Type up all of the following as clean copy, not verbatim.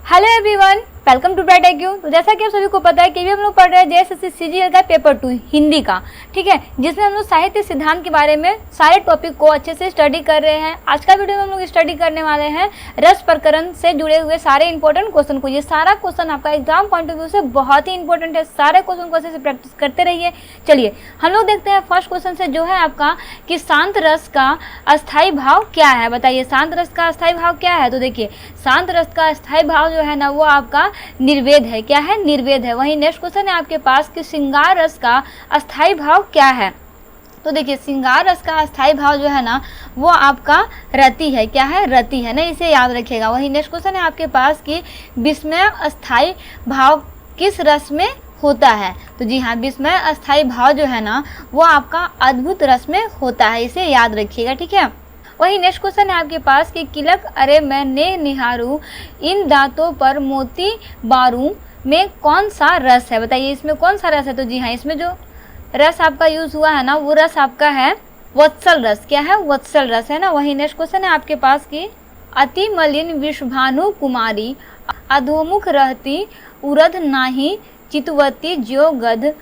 Hello everyone, welcome to bright IQ। तो जैसा कि आप सभी को पता है कि हम लोग पढ़ रहे हैं JSSC CGL का पेपर 2 हिंदी का, ठीक है, जिसमें हम लोग साहित्य सिद्धांत के बारे में सारे टॉपिक को अच्छे से स्टडी कर रहे हैं। आज का वीडियो में हम लोग स्टडी करने वाले हैं रस प्रकरण से जुड़े हुए सारे इंपॉर्टेंट क्वेश्चन को। ये सारा क्वेश्चन आपका एग्जाम पॉइंट ऑफ व्यू से बहुत ही इंपॉर्टेंट है। सारे क्वेश्चन को अच्छे से प्रैक्टिस करते रहिए। चलिए हम लोग देखते हैं फर्स्ट क्वेश्चन से, जो है आपका कि शांत रस का अस्थायी भाव क्या है। बताइए शांत रस का अस्थायी भाव क्या है। तो देखिए शांत रस का अस्थायी भाव जो है ना वो आपका निर्वेद है। क्या है? निर्वेद है। वहीं नेक्स्ट क्वेश्चन है आपके पास कि श्रृंगार रस का अस्थायी भाव क्या है। तो देखिए श्रृंगार रस का अस्थायी भाव जो है ना वो आपका रति है। क्या है? रति है ना, इसे याद रखिएगा। वहीं नेक्स्ट क्वेश्चन है आपके पास कि विस्मय अस्थायी भाव किस रस में होता है। तो जी हाँ, विस्मय अस्थायी भाव जो है ना वो आपका अद्भुत रस में होता है, इसे याद रखिएगा, ठीक है। वही नेक्स्ट क्वेश्चन है आपके पास कि किलक अरे मैं ने निहारू इन दांतों पर मोती बारू में कौन सा रस है। बताइए इसमें कौन सा रस है। तो जी हाँ, इसमें जो रस आपका यूज हुआ है ना वो रस आपका है वत्सल रस। क्या है? वत्सल रस है ना। वही नेक्स्ट क्वेश्चन है आपके पास कि अति मलिन विषभानु कुमारी अधोमुख रहती उरध नाही चितवती ज्यो गध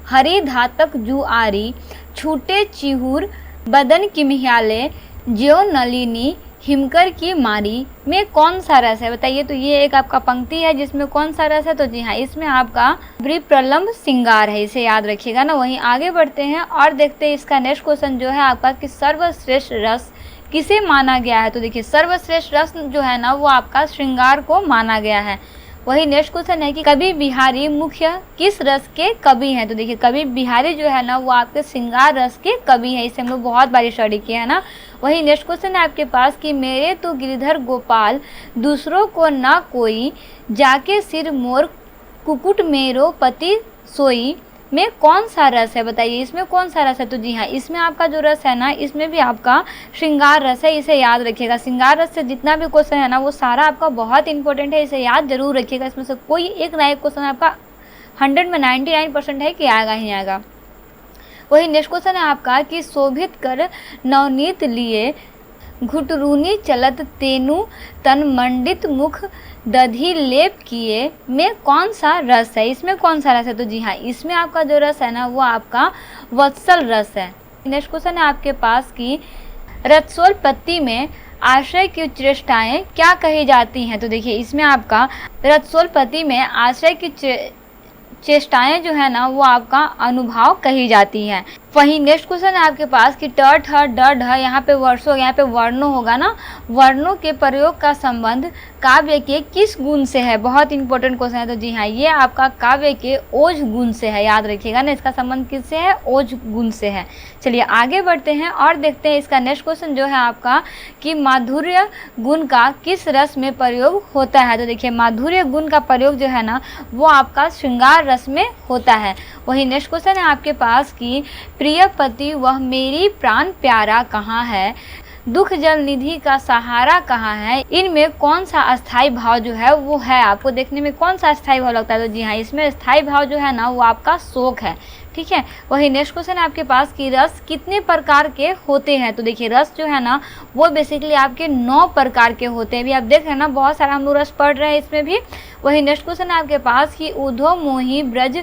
हरि धातक जुआरी छूटे चिहुर बदन किम्हियाले ज्यो नलिनी हिमकर की मारी में कौन सा रस है। बताइए। तो ये एक आपका पंक्ति है जिसमें कौन सा रस है। तो जी हाँ, इसमें आपका विप्रलंब श्रृंगार है, इसे याद रखिएगा ना। वहीं आगे बढ़ते हैं और देखते हैं इसका नेक्स्ट क्वेश्चन जो है आपका कि सर्वश्रेष्ठ रस किसे माना गया है। तो देखिए सर्वश्रेष्ठ रस जो है ना वो आपका श्रृंगार को माना गया है। वही नेक्स्ट क्वेश्चन है कि कवि बिहारी मुख्य किस रस के कवि हैं। तो देखिए कवि बिहारी जो है ना वो आपके श्रृंगार रस के कवि हैं, इसे हम लोग बहुत बारी स्टडी किया है ना। वही नेक्स्ट क्वेश्चन है आपके पास कि मेरे तो गिरधर गोपाल दूसरों को ना कोई जाके सिर मोर कुकुट मेरो पति सोई में कौन सा रस है। बताइए इसमें कौन सा रस है। तो जी हाँ, इसमें आपका जो रस है ना इसमें भी आपका श्रृंगार रस है, इसे याद रखिएगा। श्रृंगार रस से जितना भी क्वेश्चन है ना वो सारा आपका बहुत इंपॉर्टेंट है, इसे याद जरूर रखिएगा। इसमें से कोई एक ना एक क्वेश्चन आपका 100 में 99% है कि आएगा ही आएगा। वही नेक्स्ट क्वेश्चन है आपका कि शोभित कर नवनीत लिए घुटरूनी चलत तेनु तन मंडित मुख दधी लेप किए में कौन सा रस है। इसमें कौन सा रस है। तो जी हाँ, इसमें आपका जो रस है ना वो आपका वत्सल रस है। नेक्स्ट क्वेश्चन है आपके पास कि रत्सोलपत्ति में आश्रय की चेष्टाएं क्या कही जाती हैं। तो देखिए इसमें आपका रत्सोलपत्ति में आश्रय की चेष्टाएं जो है ना वो आपका अनुभाव कही जाती हैं। वहीं नेक्स्ट क्वेश्चन है आपके पास कि ट ठ ड ढ यहाँ पे वर्षों यहाँ पे वर्णों होगा ना, वर्णों के प्रयोग का संबंध काव्य के किस गुण से है। बहुत इंपॉर्टेंट क्वेश्चन है। तो जी हाँ, ये आपका काव्य के ओज गुण से है, याद रखिएगा ना। इसका संबंध किससे है? ओज गुण से है। चलिए आगे बढ़ते हैं और देखते हैं इसका नेक्स्ट क्वेश्चन जो है आपका कि माधुर्य गुण का किस रस में प्रयोग होता है। तो देखिए माधुर्य गुण का प्रयोग जो है ना वो आपका श्रृंगार रस में होता है। वही नेक्स्ट क्वेश्चन है आपके पास कि प्रिय पति वह मेरी प्राण प्यारा कहाँ है, दुख जल निधि का सहारा कहाँ है, इनमें कौन सा अस्थाई भाव जो है वो है। आपको देखने में कौन सा अस्थाई भाव लगता है। तो जी हाँ, इसमें अस्थाई भाव जो है ना वो आपका शोक है, ठीक है। वही नेक्स्ट क्वेश्चन है आपके पास कि रस कितने प्रकार के होते हैं। तो देखिए रस जो है ना वो बेसिकली आपके 9 प्रकार के होते हैं। भी आप देख रहे हैं ना, बहुत सारा हम लोग रस पढ़ रहे हैं इसमें भी। वही नेक्स्ट क्वेश्चन है आपके पास कि उधो मोही ब्रज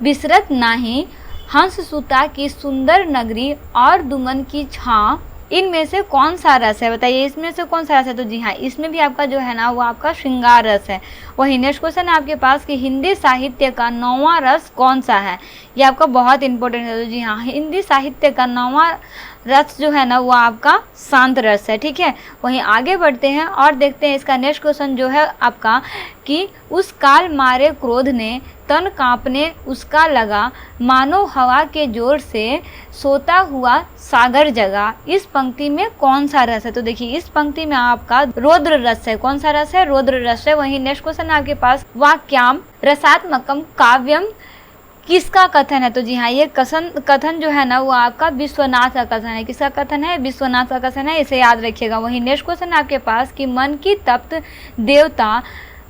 बिसरत नाही हंस सुता की सुंदर नगरी और दुमन की छां, इनमें से कौन सा रस है। बताइए इसमें से कौन सा रस है। तो जी हाँ, इसमें भी आपका जो है ना वो आपका श्रृंगार रस है। वही नेक्स्ट क्वेश्चन है आपके पास कि हिंदी साहित्य का 9वां रस कौन सा है। ये आपका बहुत इंपॉर्टेंट है। तो जी हाँ, हिंदी साहित्य का 9वां रस जो है ना वो आपका शांत रस है, ठीक है। वहीं आगे बढ़ते हैं और देखते हैं इसका नेक्स्ट क्वेश्चन जो है आपका कि उस काल मारे क्रोध ने तन कांपने उसका लगा मानो हवा के जोर से सोता हुआ सागर जगा, इस पंक्ति में कौन सा रस है। तो देखिए इस पंक्ति में आपका रौद्र रस है। कौन सा रस है? रौद्र रस है। वहीं नेक्स्ट क्वेश्चन आपके पास वाक्याम रसात्मकम काव्यम किसका कथन है। तो जी हाँ, ये कथन जो है ना वो आपका विश्वनाथ का कथन है। किसका कथन है? विश्वनाथ का कथन है, इसे याद रखिएगा। वहीं नेक्स्ट क्वेश्चन आपके पास कि मन की तप्त देवता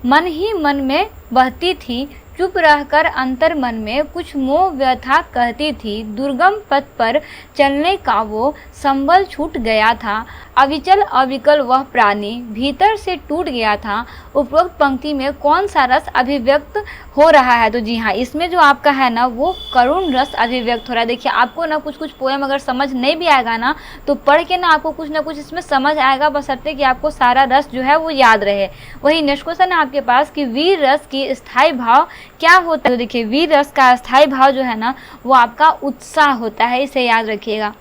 मन ही मन में बहती थी, चुप रहकर अंतर मन में कुछ मोह व्यथा कहती थी, दुर्गम पथ पर चलने का वो संबल छूट गया था, अविचल अविकल वह प्राणी भीतर से टूट गया था, उपरोक्त पंक्ति में कौन सा रस अभिव्यक्त हो रहा है? तो जी हाँ, इसमें जो आपका है ना वो करुण रस अभिव्यक्त हो रहा है। देखिए आपको ना कुछ कुछ पोएम अगर समझ नहीं भी आएगा ना तो पढ़ के ना आपको कुछ ना कुछ इसमें समझ आएगा, बशर्ते कि आपको सारा रस जो है वो याद रहे। वही नेक्स्ट क्वेश्चन है आपके पास कि वीर रस की स्थायी भाव क्या होता है? तो देखिए वीर रस का स्थायी भाव जो है ना वो आपका उत्साह होता है, इसे याद रखिएगा।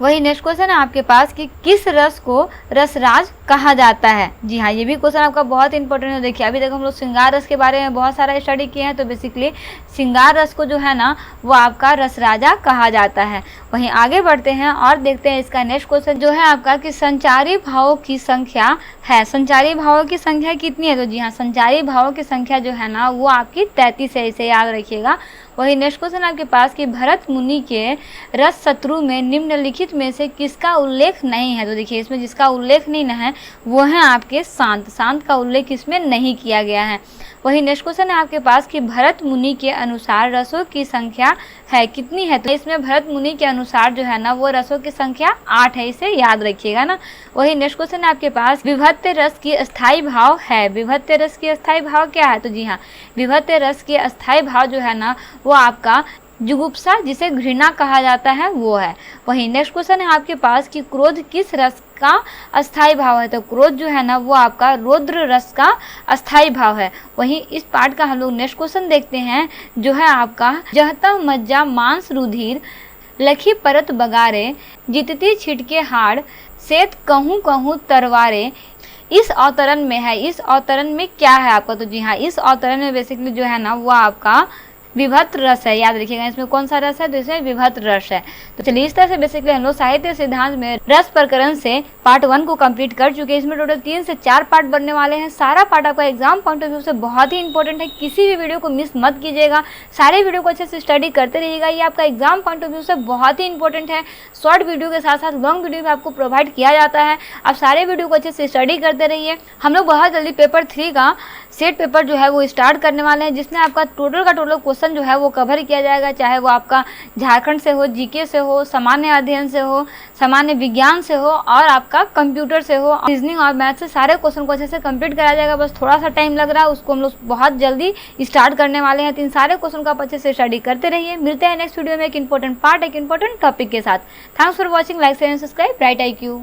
वही नेक्स्ट क्वेश्चन है आपके पास कि किस रस को रसराज कहा जाता है? जी हाँ, ये भी क्वेश्चन आपका बहुत इंपॉर्टेंट है। देखिए अभी तक हम लोग श्रृंगार रस के बारे में बहुत सारा स्टडी किए हैं, तो बेसिकली श्रृंगार रस को जो है ना वो आपका रसराजा कहा जाता है। वहीं आगे बढ़ते हैं और देखते हैं इसका नेक्स्ट क्वेश्चन जो है आपका कि संचारी भावों की संख्या है। संचारी भावों की संख्या कितनी है? तो जी हाँ, संचारी भावों की संख्या जो है ना वो आपकी 33 है, इसे याद रखिएगा। वही नेक्स्ट क्वेश्चन आपके पास कि भरत मुनि के रस शत्रु में निम्नलिखित में से किसका उल्लेख नहीं है? तो देखिए इसमें जिसका उल्लेख नहीं है वो है आपके शांत। शांत का उल्लेख इसमें नहीं किया गया है। वही नेक्स्ट क्वेश्चन है आपके पास कि भरत मुनि के अनुसार रसों की संख्या है कितनी है? तो इसमें भरत मुनि के अनुसार जो है ना वो रसों की संख्या 8 है, इसे याद रखिएगा ना। वही नेक्स्ट क्वेश्चन है आपके पास विभत्य रस की अस्थायी भाव है। विभत्य रस की अस्थायी भाव क्या है? तो जी हाँ, विभत्य रस की अस्थायी भाव जो है ना वो आपका जुगुप्सा, जिसे घृणा कहा जाता है, वो है। वही नेक्स्ट क्वेश्चन है आपके पास कि क्रोध किस रस का अस्थायी भाव है? तो क्रोध जो है ना वो आपका रौद्र रस का अस्थायी भाव है। वहीं इस पार्ट का हम लोग नेक्स्ट क्वेश्चन देखते हैं जो है आपका जहता मज्जा मांस रुधिर लखी परत बगारे जितती छिटके हाड़ सेत कहूँ कहूँ तरवारे इस अवतरण में है। इस अवतरण में क्या है आपका? तो जी हाँ, इस अवतरण में बेसिकली जो है ना वो आपका विभक्त रस है, याद रखिएगा। इसमें कौन सा रस है? तो इसमें विभक्त रस है। तो चलिए इस तरह से बेसिकली हम लोग साहित्य सिद्धांत में रस प्रकरण से पार्ट 1 को कंप्लीट कर चुके हैं। इसमें टोटल 3 से 4 पार्ट बनने वाले हैं। सारा पार्ट आपका एग्जाम पॉइंट ऑफ व्यू से बहुत ही इंपॉर्टेंट है, किसी भी वीडियो को मिस मत कीजिएगा। सारे वीडियो को अच्छे से स्टडी करते रहिएगा, ये आपका एग्जाम पॉइंट ऑफ व्यू से बहुत ही इंपॉर्टेंट है। शॉर्ट वीडियो के साथ साथ लॉन्ग वीडियो भी आपको प्रोवाइड किया जाता है। आप सारे वीडियो को अच्छे से स्टडी करते रहिए। हम लोग बहुत जल्दी पेपर 3 का सेट पेपर जो है वो स्टार्ट करने वाले हैं, जिसमें आपका टोटल का टोटल क्वेश्चन जो है वो कवर किया जाएगा, चाहे वो आपका झारखंड से हो, जीके से हो, सामान्य अध्ययन से हो, सामान्य विज्ञान से हो और आपका कंप्यूटर से हो, रीजनिंग और मैथ से सारे क्वेश्चन को अच्छे से कंप्लीट कराया जाएगा। बस थोड़ा सा टाइम लग रहा है, उसको हम लोग बहुत जल्दी स्टार्ट करने वाले हैं। 3 सारे क्वेश्चन को आप अच्छे से स्टडी करते रहिए। मिलते हैं नेक्स्ट वीडियो में एक इंपॉर्टेंट पार्ट, एक इंपॉर्टेंट टॉपिक के साथ। Thanks for watching, like share and subscribe bright IQ।